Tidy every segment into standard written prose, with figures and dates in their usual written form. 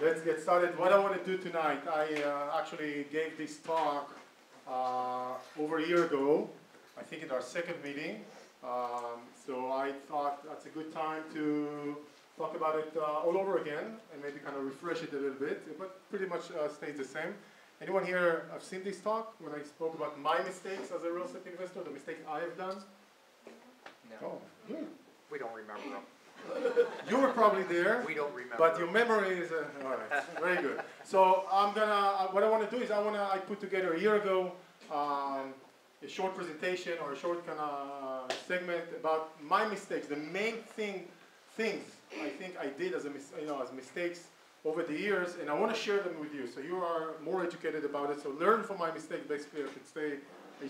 Let's get started. What I want to do tonight, I actually gave this talk over a year ago, I think in our second meeting. So I thought that's a good time to talk about it all over again and maybe kind of refresh it a little bit, but pretty much stays the same. Anyone here have seen this talk when I spoke about my mistakes as a real estate investor, the mistakes I have done? No. Oh, good. We don't remember them. You were probably there. We don't remember. But your memory is all right. Very good. So I'm gonna. What I want to do is I put together a year ago a short presentation or a short kind of segment about my mistakes, the main things I think I did as as mistakes over the years, and I want to share them with you. So you are more educated about it. So learn from my mistakes. Basically, it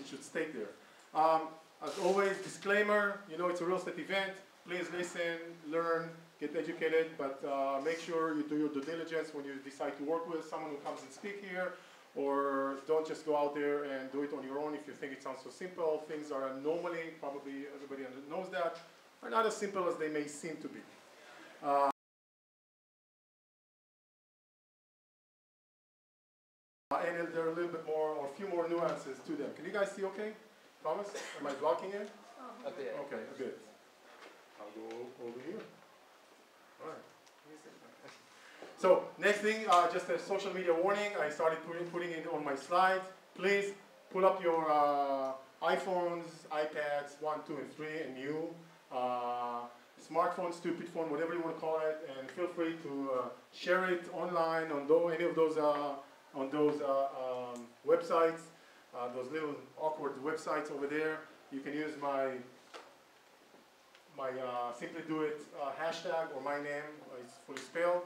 should stay there. As always, disclaimer. You know, it's a real estate event. Please listen, learn, get educated, but make sure you do your due diligence when you decide to work with someone who comes and speak here, or don't just go out there and do it on your own if you think it sounds so simple. Things are normally, probably everybody knows that, are not as simple as they may seem to be. And there are a little bit more, or a few more nuances to them. Can you guys see okay? Thomas, am I blocking it? A bit. Okay, a bit. I'll go over here. All right. So next thing, just a social media warning. I started putting it on my slides. Please pull up your iPhones, iPads 1, 2, and 3, and new smartphone, stupid phone, whatever you want to call it, and feel free to share it online on any of those websites, those little awkward websites over there. You can use my Simply Do It hashtag or my name. It's fully spelled.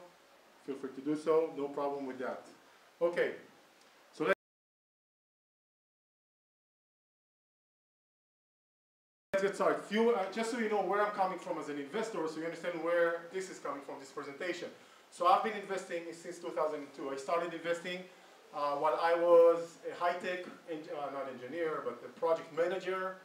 Feel free to do so. No problem with that. Okay. So let's get started. Just so you know where I'm coming from as an investor, so you understand where this is coming from, this presentation. So I've been investing since 2002. I started investing while I was a high-tech, not engineer, but a project manager,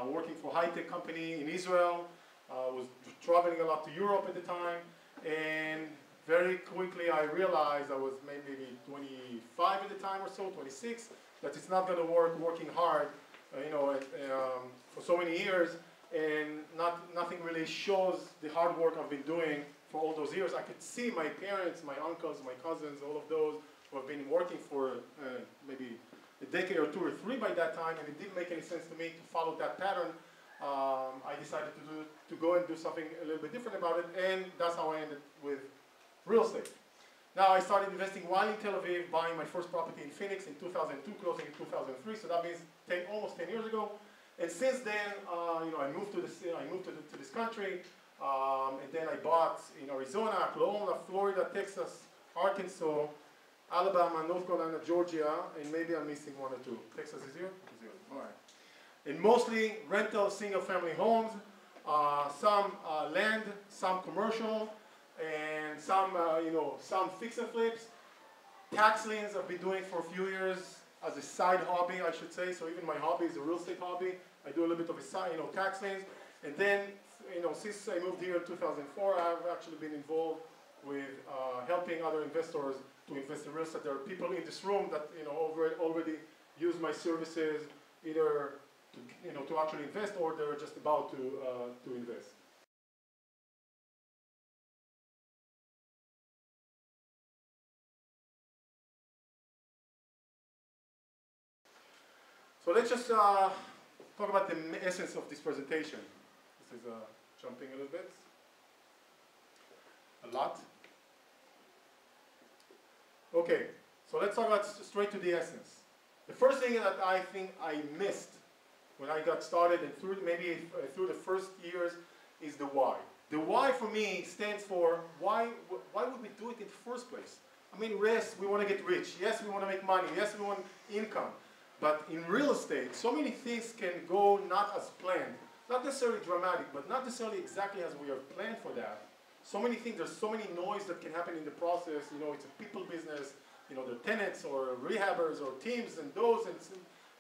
working for a high-tech company in Israel. Was traveling a lot to Europe at the time, and very quickly I realized I was maybe 25 at the time or so, 26, that it's not going to work working hard, for so many years, and nothing really shows the hard work I've been doing for all those years. I could see my parents, my uncles, my cousins, all of those who have been working for maybe a decade or 2 or 3 by that time, and it didn't make any sense to me to follow that pattern. I decided to go and do something a little bit different about it, and that's how I ended with real estate. Now I started investing while in Tel Aviv, buying my first property in Phoenix in 2002, closing in 2003. So that means almost 10 years ago. And since then, I moved to this country, and then I bought in Arizona, Oklahoma, Florida, Texas, Arkansas, Alabama, North Carolina, Georgia, and maybe I'm missing 1 or 2. Texas is here? Zero. All right. And mostly rental single-family homes, some land, some commercial, and some fix and flips. Tax liens I've been doing for a few years as a side hobby, I should say. So even my hobby is a real estate hobby. I do a little bit of a side, tax liens. And then, since I moved here in 2004, I've actually been involved with helping other investors to invest in real estate. There are people in this room that already use my services, either to actually invest, or they're just about to invest. So let's just talk about the essence of this presentation. This is jumping a little bit. A lot. Okay, so let's talk about straight to the essence. The first thing that I think I missed when I got started, and through the first years, is the why. The why for me stands for why would we do it in the first place? I mean, yes, we want to get rich. Yes, we want to make money. Yes, we want income. But in real estate, so many things can go not as planned. Not necessarily dramatic, but not necessarily exactly as we have planned for that. So many things, there's so many noise that can happen in the process. It's a people business. There are tenants or rehabbers or teams and those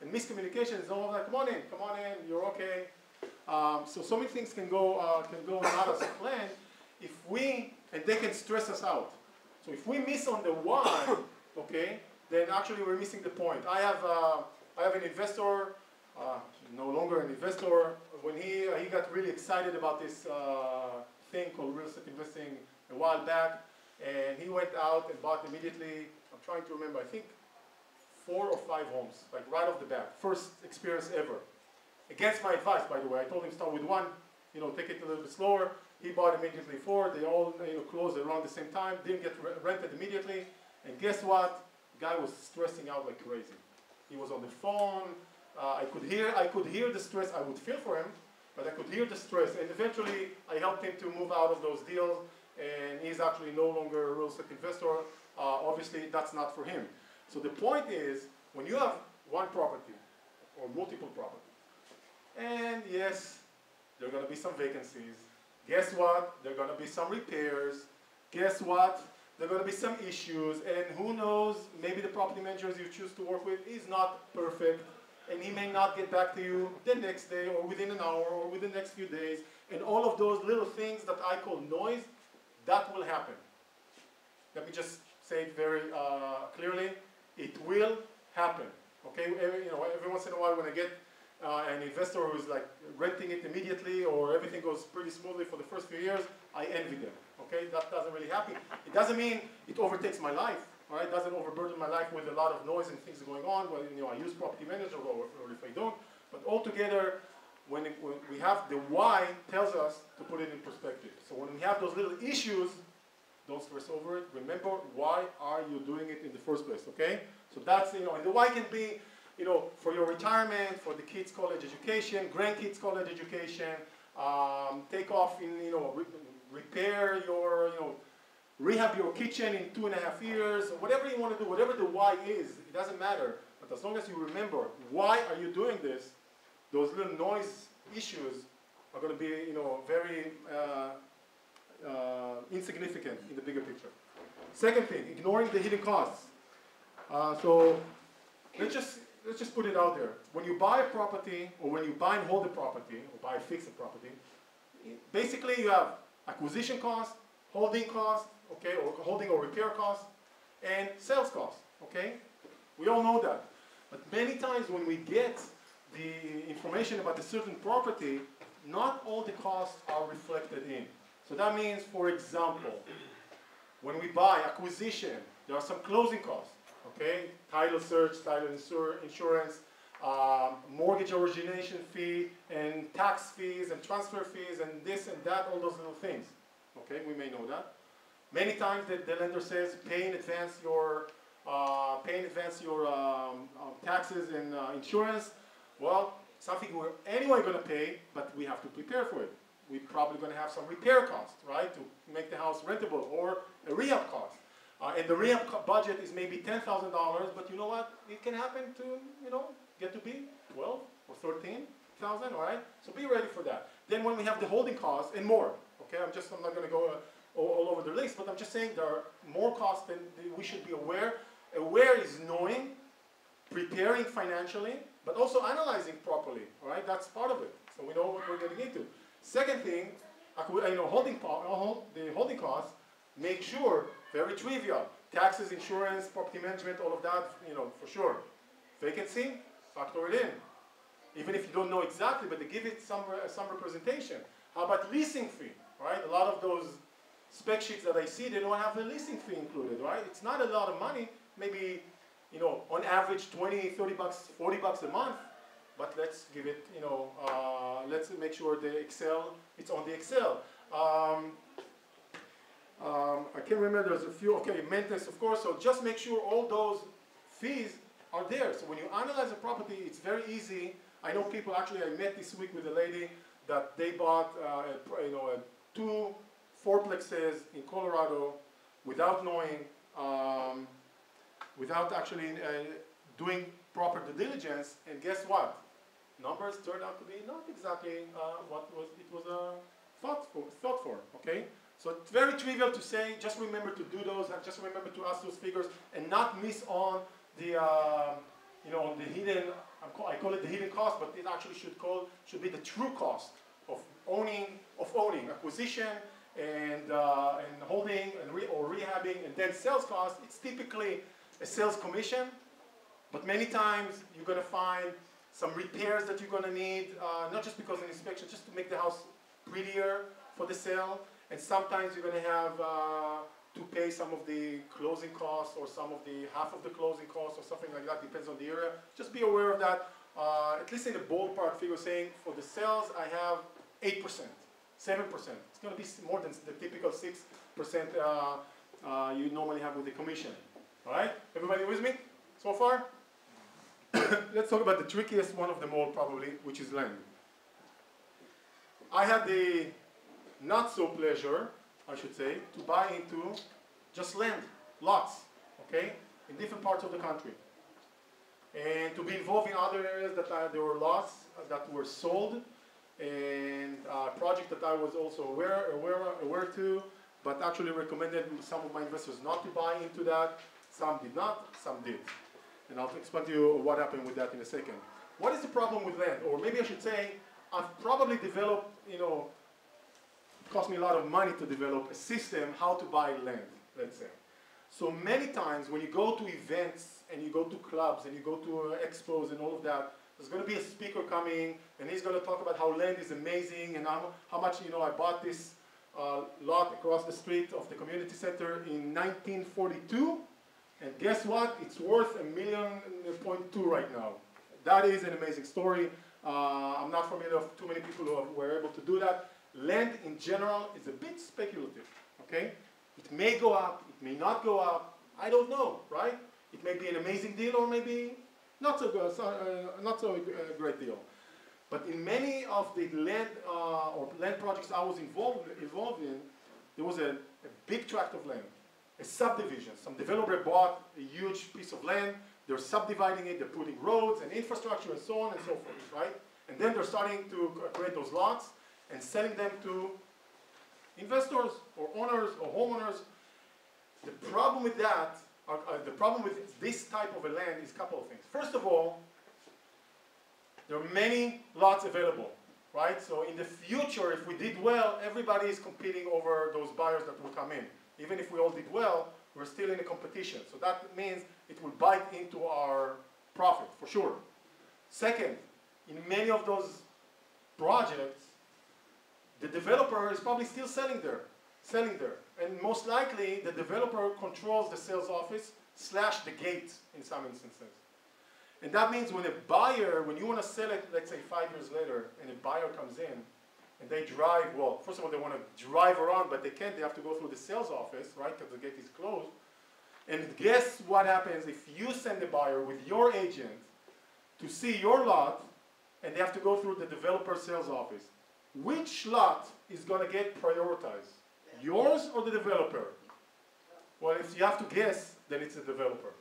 and miscommunications. All of that. Come on in, you're okay. So many things can go not as planned and they can stress us out. So if we miss on the why, okay, then actually we're missing the point. I have an investor, no longer an investor. When he got really excited about this thing called real estate investing a while back, and he went out and bought immediately, I'm trying to remember, I think 4 or 5 homes, like right off the bat. First experience ever. Against my advice, by the way. I told him start with 1, take it a little bit slower. He bought immediately 4. They all closed around the same time, didn't get rented immediately. And guess what? The guy was stressing out like crazy. He was on the phone. I could hear the stress. I would feel for him, but I could hear the stress. And eventually, I helped him to move out of those deals. And he's actually no longer a real estate investor. Obviously, that's not for him. So the point is, when you have one property or multiple properties, and yes, there are going to be some vacancies. Guess what? There are going to be some repairs. Guess what? There are going to be some issues. And who knows, maybe the property managers you choose to work with is not perfect. And he may not get back to you the next day or within an hour or within the next few days. And all of those little things that I call noise, that will happen. Let me just say it very clearly. It will happen. Okay? Every once in a while when I get an investor who's like renting it immediately or everything goes pretty smoothly for the first few years, I envy them. Okay? That doesn't really happen. It doesn't mean it overtakes my life. All right? It doesn't overburden my life with a lot of noise and things going on. Well, I use property manager or if I don't. But altogether, when we have the why tells us to put it in perspective. So when we have those little issues, don't stress over it. Remember, why are you doing it in the first place, okay? So that's, and the why can be, for your retirement, for the kids' college education, grandkids' college education, take off in, repair your, rehab your kitchen in 2.5 years, whatever you want to do, whatever the why is, it doesn't matter. But as long as you remember, why are you doing this, those little noise issues are going to be, very insignificant in the bigger picture. Second thing, ignoring the hidden costs. So let's just put it out there. When you buy a property, or when you buy and hold a property, or buy a fixed property, basically you have acquisition cost, holding cost, okay, or holding or repair cost, and sales cost, okay? We all know that. But many times when we get the information about a certain property, not all the costs are reflected in. So that means, for example, when we buy acquisition, there are some closing costs, okay? Title search, title insurance, mortgage origination fee, and tax fees, and transfer fees, and this and that, all those little things. Okay, we may know that. Many times the lender says, pay in advance your taxes and insurance. Well, something we're anyway going to pay, but we have to prepare for it. We're probably going to have some repair costs, right, to make the house rentable, or a rehab cost. And the rehab budget is maybe $10,000, but you know what? It can happen to, get to be 12 or 13,000, all right? So be ready for that. Then when we have the holding costs and more, okay? I'm not going to go all over the list, but I'm just saying there are more costs than we should be aware. Aware is knowing, preparing financially, but also analyzing properly, all right? That's part of it. So we know what we're getting into. Second thing, the holding costs, make sure, very trivial, taxes, insurance, property management, all of that, for sure. Vacancy, factor it in. Even if you don't know exactly, but they give it some representation. How about leasing fee, right? A lot of those spec sheets that I see, they don't have the leasing fee included, right? It's not a lot of money, maybe, on average 20, 30 bucks, 40 bucks a month, but let's give it, let's make sure it's on the Excel. I can't remember, there's a few, okay, maintenance, of course, so just make sure all those fees are there. So when you analyze a property, it's very easy. I know people, actually, I met this week with a lady that they bought, 2 fourplexes in Colorado without knowing, without actually doing proper due diligence, and guess what? Numbers turned out to be not exactly what it was thought for, okay? So it's very trivial to say, just remember to do those, and just remember to ask those figures, and not miss on the, on the hidden, I call it the hidden cost, but it actually should be the true cost of owning, acquisition, and holding or rehabbing, and then sales cost, it's typically a sales commission, but many times you're going to find some repairs that you're going to need, not just because of inspection, just to make the house prettier for the sale, and sometimes you're going to have to pay some of the closing costs or some of the half of the closing costs or something like that, depends on the area. Just be aware of that. At least in the ballpark figure saying for the sales I have 8%, 7%. It's going to be more than the typical 6% you normally have with the commission. All right, everybody with me so far? Let's talk about the trickiest one of them all probably, which is land. I had the Nutso Pleasure, I should say, to buy into just land, lots, okay, in different parts of the country. And to be involved in other areas that there were lots that were sold, and a project that I was also aware to, but actually recommended some of my investors not to buy into that. Some did not, some did. And I'll explain to you what happened with that in a second. What is the problem with land? Or maybe I should say, I've probably developed, it cost me a lot of money to develop a system how to buy land, let's say. So many times when you go to events and you go to clubs and you go to expos and all of that, there's going to be a speaker coming and he's going to talk about how land is amazing and how much, I bought this lot across the street of the community center in 1942. And guess what? It's worth $1.2 million right now. That is an amazing story. I'm not familiar with too many people who were able to do that. Land in general is a bit speculative, okay? It may go up, it may not go up, I don't know, right? It may be an amazing deal or maybe not so good, not so great deal. But in many of the land land projects I was involved in, there was a big tract of land, a subdivision. Some developer bought a huge piece of land, they're subdividing it, they're putting roads and infrastructure and so on and so forth, right? And then they're starting to create those lots and selling them to investors or owners or homeowners. The problem with that, the problem with this type of a land is a couple of things. First of all, there are many lots available, right? So in the future, if we did well, everybody is competing over those buyers that will come in. Even if we all did well, we're still in a competition. So that means it will bite into our profit, for sure. Second, in many of those projects, the developer is probably still selling there. And most likely, the developer controls the sales office / the gate in some instances. And that means when a buyer, when you want to sell it, let's say 5 years later, and a buyer comes in, and they drive, well, first of all, they want to drive around, but they can't, they have to go through the sales office, right, because the gate is closed. And guess what happens if you send a buyer with your agent to see your lot, and they have to go through the developer sales office? Which lot is going to get prioritized? Yours or the developer? Well, if you have to guess, then it's the developer,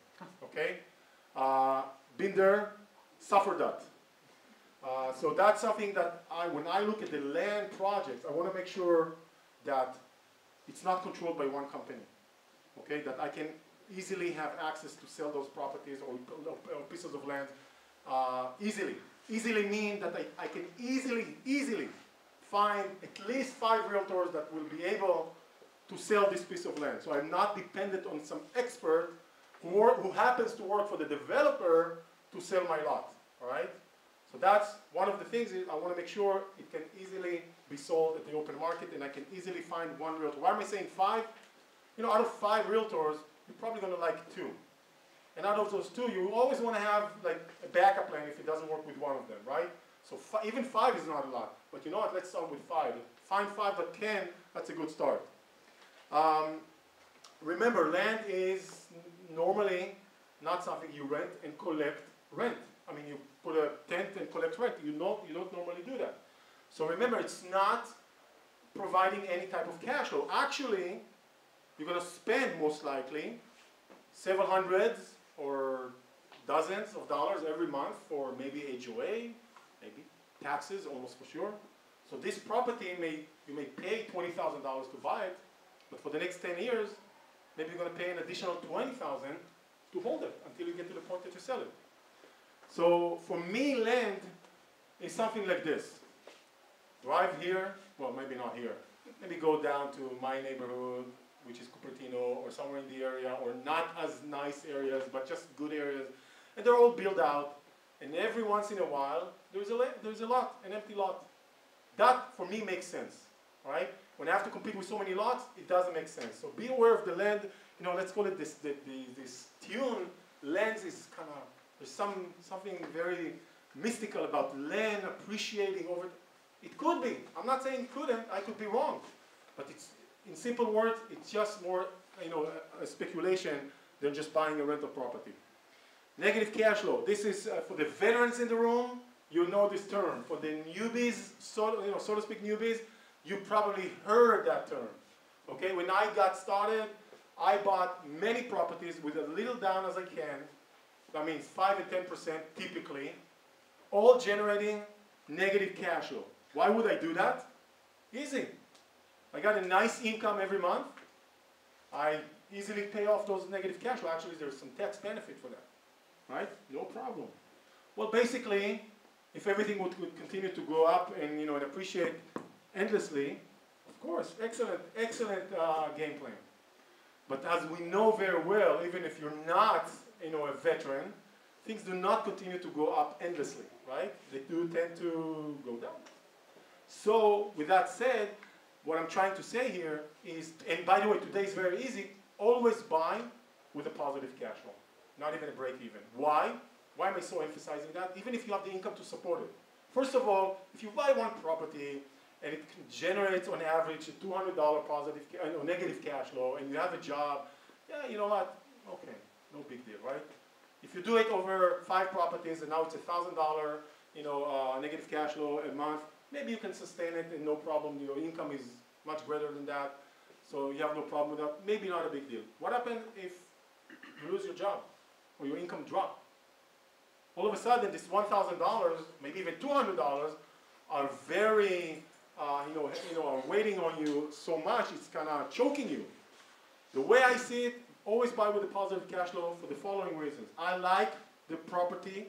okay? Been there, suffered that. So that's something that when I look at the land projects, I want to make sure that it's not controlled by one company, okay? That I can easily have access to sell those properties or pieces of land easily. Easily mean that I can easily find at least 5 realtors that will be able to sell this piece of land. So I'm not dependent on some expert who happens to work for the developer to sell my lot, all right? So that's one of the things is I want to make sure it can easily be sold at the open market and I can easily find one realtor. Why am I saying 5? Out of 5 realtors, you're probably going to like 2. And out of those 2, you always want to have like a backup plan if it doesn't work with one of them, right? So even 5 is not a lot. But you know what, let's start with 5. Find 5 that can, that's a good start. Remember, land is normally not something you rent and collect rent. I mean, you put a tent and collect rent. You don't normally do that. So remember, it's not providing any type of cash flow. Actually, you're going to spend most likely several hundreds or dozens of dollars every month for maybe HOA, maybe taxes, almost for sure. So this property, you may pay $20,000 to buy it, but for the next 10 years, maybe you're going to pay an additional $20,000 to hold it until you get to the point that you sell it. So for me, land is something like this. Drive here, well, maybe not here. maybe go down to my neighborhood, which is Cupertino, or somewhere in the area, or not as nice areas, but just good areas. And they're all built out. And every once in a while, there's a lot, an empty lot. That, for me, makes sense, right? When I have to compete with so many lots, it doesn't make sense. So be aware of the land. You know, let's call it this tune. Lands is kind of, there's something very mystical about land appreciating over. It could be. I'm not saying it couldn't. I could be wrong. But it's, in simple words, it's just more, you know, a speculation than just buying a rental property. Negative cash flow. This is for the veterans in the room. You know this term. For the newbies, so to speak, newbies, you probably heard that term. Okay. When I got started, I bought many properties with as little down as I can. That means 5 and 10% typically, all generating negative cash flow. Why would I do that? Easy. I got a nice income every month. I easily pay off those negative cash flow. Actually, there's some tax benefit for that. Right? No problem. Well, basically, if everything would continue to go up and, you know, and appreciate endlessly, of course, excellent game plan. But as we know very well, even if you're not, you know, a veteran, things do not continue to go up endlessly, right? They do tend to go down. So, with that said, what I'm trying to say here is, and by the way, today is very easy, always buy with a positive cash flow, not even a break even. Why? Why am I so emphasizing that? Even if you have the income to support it. First of all, if you buy one property and it generates on average a $200 positive, negative cash flow, and you have a job, yeah, you know what? Okay, no big deal, right? If you do it over 5 properties and now it's $1,000, you know, negative cash flow a month, maybe you can sustain it and no problem. Your income is much greater than that, so you have no problem with that. Maybe not a big deal. What happens if you lose your job or your income drops? All of a sudden, this $1,000, maybe even $200, are very, are waiting on you so much, it's kind of choking you. The way I see it, always buy with a positive cash flow for the following reasons. I like the property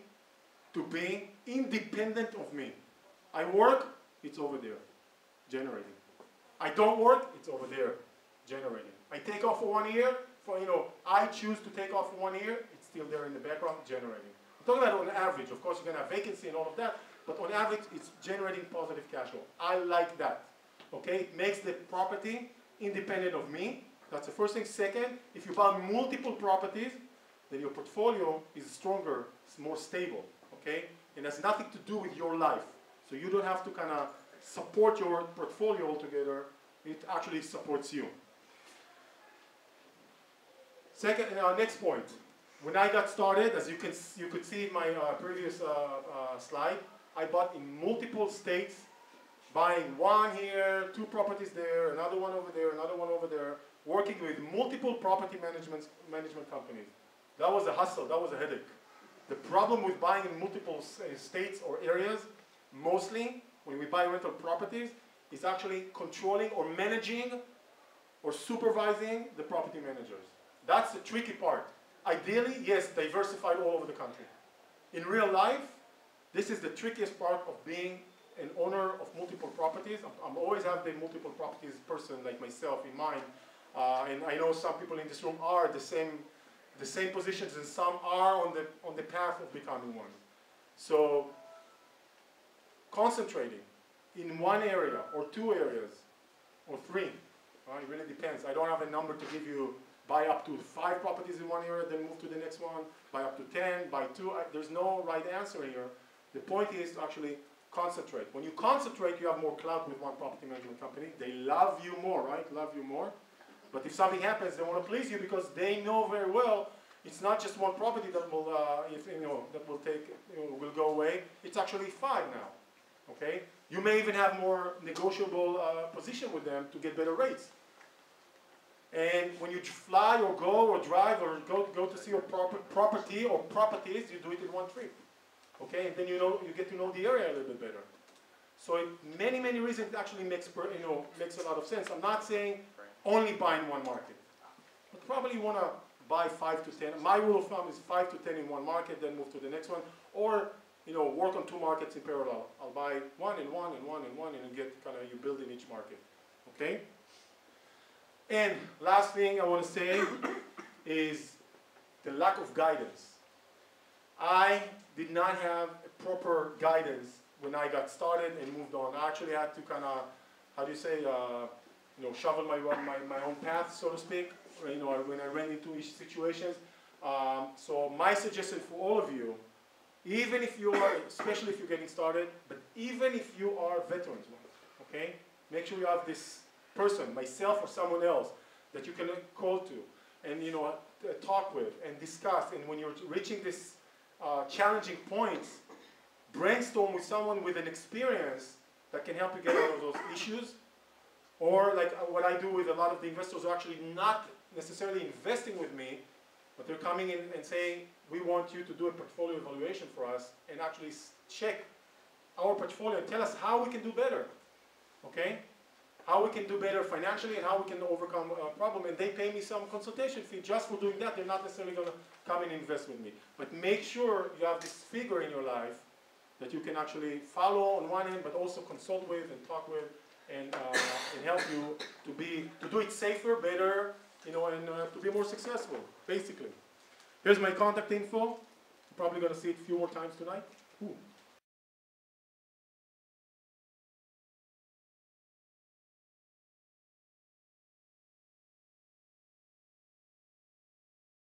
to be independent of me. I work, it's over there, generating. I don't work, it's over there, generating. I take off for 1 year, I choose to take off for 1 year, it's still there in the background, generating. I'm talking about on average. Of course, you're going to have vacancy and all of that, but on average, it's generating positive cash flow. I like that. Okay, it makes the property independent of me. That's the first thing. Second, if you buy multiple properties, then your portfolio is stronger, it's more stable. Okay, and has nothing to do with your life. So you don't have to kind of support your portfolio altogether. It actually supports you. Second, next point. When I got started, as you could see in my previous slide, I bought in multiple states, buying 1 here, 2 properties there, another one over there, another one over there, working with multiple property management companies. That was a hustle, that was a headache. The problem with buying in multiple states or areas, mostly when we buy rental properties, is actually controlling or managing or supervising the property managers. That's the tricky part. Ideally, yes, diversified all over the country. In real life, this is the trickiest part of being an owner of multiple properties. I'm always have the multiple properties person like myself in mind, and I know some people in this room are the same positions, and some are on the path of becoming one. So, concentrating in one area or 2 areas or 3, it really depends. I don't have a number to give you. Buy up to 5 properties in one area, then move to the next one. Buy up to 10, buy 2. There's no right answer here. The point is to actually concentrate. When you concentrate, you have more clout with one property management company. They love you more, right? Love you more. But if something happens, they want to please you because they know very well it's not just one property that will, will go away. It's actually 5 now. Okay? You may even have more negotiable position with them to get better rates. And when you fly or go or drive or go to see your property or properties, you do it in one trip. Okay, and then you get to know the area a little bit better. So many reasons it actually makes a lot of sense. I'm not saying only buy in one market, but probably you want to buy 5 to 10. My rule of thumb is 5 to 10 in one market, then move to the next one, or work on 2 markets in parallel. I'll buy one and one and one and one, and you get you build in each market. okay? And last thing I want to say is the lack of guidance. I did not have a proper guidance when I got started and moved on. I actually had to kind of, how do you say, shovel my own path, so to speak, when I ran into each situations. So my suggestion for all of you, even if you are, especially if you're getting started, but even if you are veterans, okay, make sure you have this person, myself or someone else, that you can call to and talk with and discuss. And when you're reaching this challenging points, brainstorm with someone with an experience that can help you get out of those issues. Or like what I do with a lot of the investors who are actually not necessarily investing with me, but they're coming in and saying, we want you to do a portfolio evaluation for us and actually check our portfolio and tell us how we can do better, okay? How we can do better financially and how we can overcome a problem. And they pay me some consultation fee just for doing that. They're not necessarily going to come and invest with me. But make sure you have this figure in your life that you can actually follow on one end, but also consult with and talk with and help you to do it safer, better, and to be more successful, basically. Here's my contact info. You're probably going to see it a few more times tonight. Ooh.